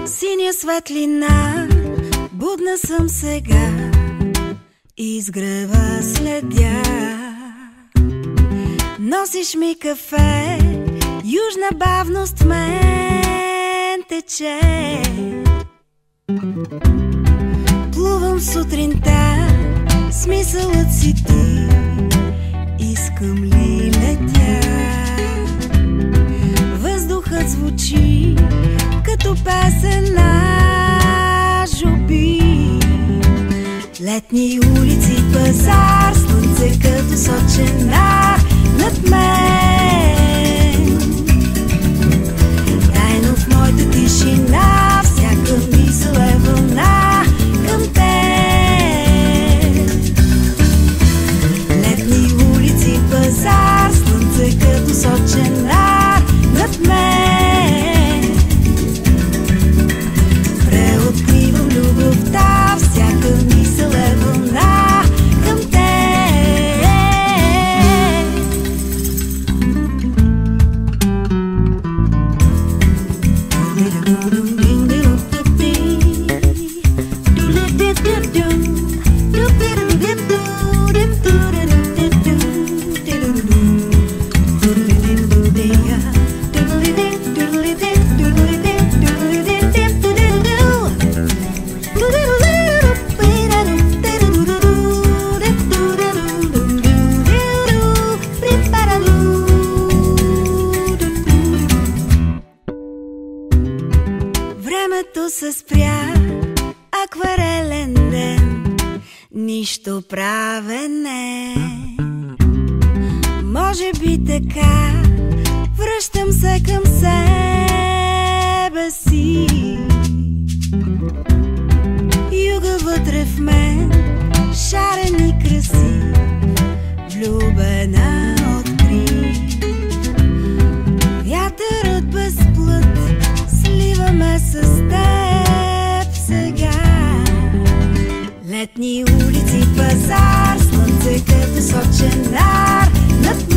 Синя светлина, будна съм сега, изгрева следя. Носиш ми кафе, южна бавност в мен тече. Плувам сутринта, смисълът си ти, искам ли летя. Въздухът звучи като песен на жуби. Летни улици, пазар, слънце като сочен нар над мен. Тайно в моята тишина, всяка мисъл е вълна към теб. Летни улици, пазар, слънце като сочен нар над мен. Преоткривам любовта, всяка мисъл е вълна към теб. Времето се спря, акварелен ден, нищо правене. Може би така, връщам се към себе си. Юга вътре в мен, шарен и красив, влюбена открив. Вятърът без плът, сливаме с теб сега. Летни улици, пазар, слънце като сочен нар над